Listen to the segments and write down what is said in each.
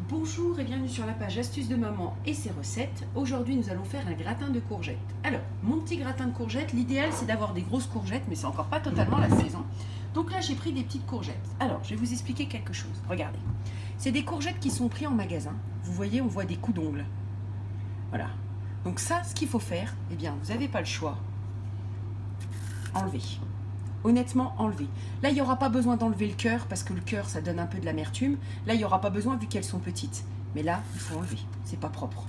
Bonjour et bienvenue sur la page Astuces de maman et ses recettes. Aujourd'hui nous allons faire un gratin de courgettes. Alors, mon petit gratin de courgettes, l'idéal c'est d'avoir des grosses courgettes, mais c'est encore pas totalement la saison. Donc là j'ai pris des petites courgettes. Alors, je vais vous expliquer quelque chose. Regardez, c'est des courgettes qui sont prises en magasin. Vous voyez, on voit des coups d'ongles. Voilà. Donc ça, ce qu'il faut faire, eh bien, vous n'avez pas le choix. Enlever. Honnêtement, enlever. Là, il n'y aura pas besoin d'enlever le cœur, parce que le cœur, ça donne un peu de l'amertume. Là, il n'y aura pas besoin, vu qu'elles sont petites. Mais là, il faut enlever. C'est pas propre.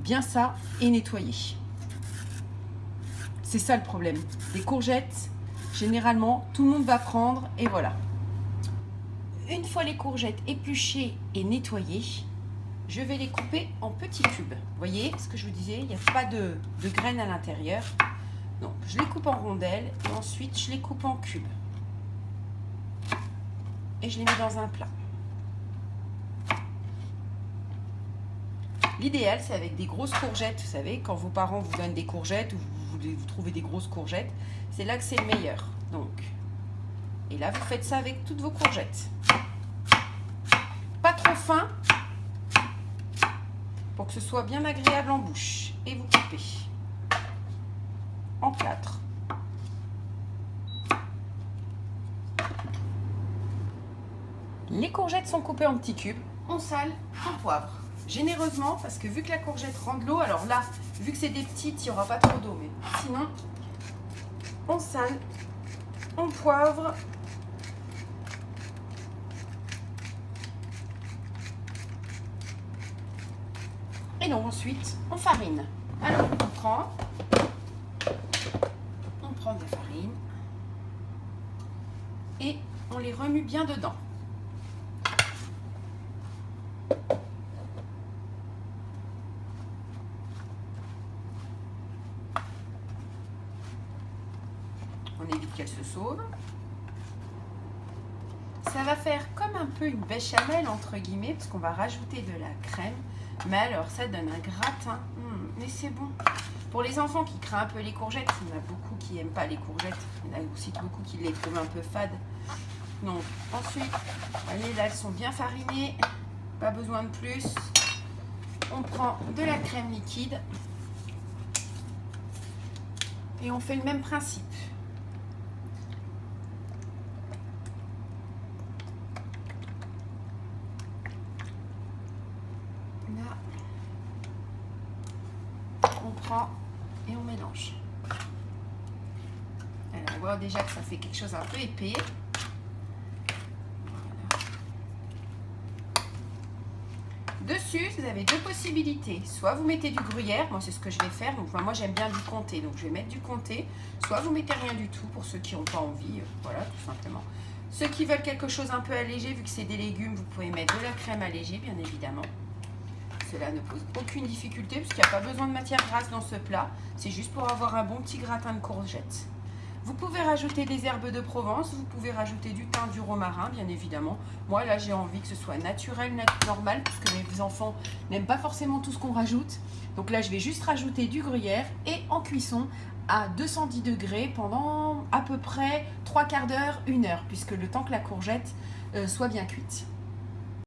Bien ça, et nettoyer. C'est ça le problème. Des courgettes, généralement, tout le monde va prendre, et voilà. Une fois les courgettes épluchées et nettoyées, je vais les couper en petits cubes. Vous voyez ce que je vous disais, il n'y a pas de graines à l'intérieur. Donc, je les coupe en rondelles et ensuite je les coupe en cubes. Et je les mets dans un plat. L'idéal, c'est avec des grosses courgettes. Vous savez, quand vos parents vous donnent des courgettes ou vous trouvez des grosses courgettes, c'est là que c'est le meilleur. Donc, et là, vous faites ça avec toutes vos courgettes. Pas trop fin pour que ce soit bien agréable en bouche. Et vous coupez en 4. Les courgettes sont coupées en petits cubes. On sale, on poivre. Généreusement, parce que vu que la courgette rend de l'eau, alors là, vu que c'est des petites, il n'y aura pas trop d'eau. Mais sinon, on sale, on poivre. Et donc ensuite, on farine. Alors, on prend de la farine et on les remue bien dedans. On évite qu'elle se sauve. Ça va faire comme un peu une béchamel entre guillemets parce qu'on va rajouter de la crème. Mais alors ça donne un gratin. Mais c'est bon. Pour les enfants qui craignent un peu les courgettes, il y en a beaucoup qui n'aiment pas les courgettes. Il y en a aussi beaucoup qui les trouvent un peu fades. Donc ensuite, voyez là elles sont bien farinées. Pas besoin de plus. On prend de la crème liquide. Et on fait le même principe. Là, on prend et on mélange. Alors, on voit déjà que ça fait quelque chose un peu épais. Voilà. Dessus, vous avez deux possibilités. Soit vous mettez du gruyère, moi c'est ce que je vais faire. Donc moi j'aime bien du comté, donc je vais mettre du comté. Soit vous mettez rien du tout pour ceux qui n'ont pas envie. Voilà, tout simplement. Ceux qui veulent quelque chose un peu allégé, vu que c'est des légumes, vous pouvez mettre de la crème allégée, bien évidemment. Cela ne pose aucune difficulté puisqu'il n'y a pas besoin de matière grasse dans ce plat. C'est juste pour avoir un bon petit gratin de courgettes. Vous pouvez rajouter des herbes de Provence, vous pouvez rajouter du thym, du romarin, bien évidemment. Moi, là, j'ai envie que ce soit naturel, normal, puisque les enfants n'aiment pas forcément tout ce qu'on rajoute. Donc là, je vais juste rajouter du gruyère et en cuisson à 210 degrés pendant à peu près 3/4 d'heure, 1 heure, puisque le temps que la courgette soit bien cuite.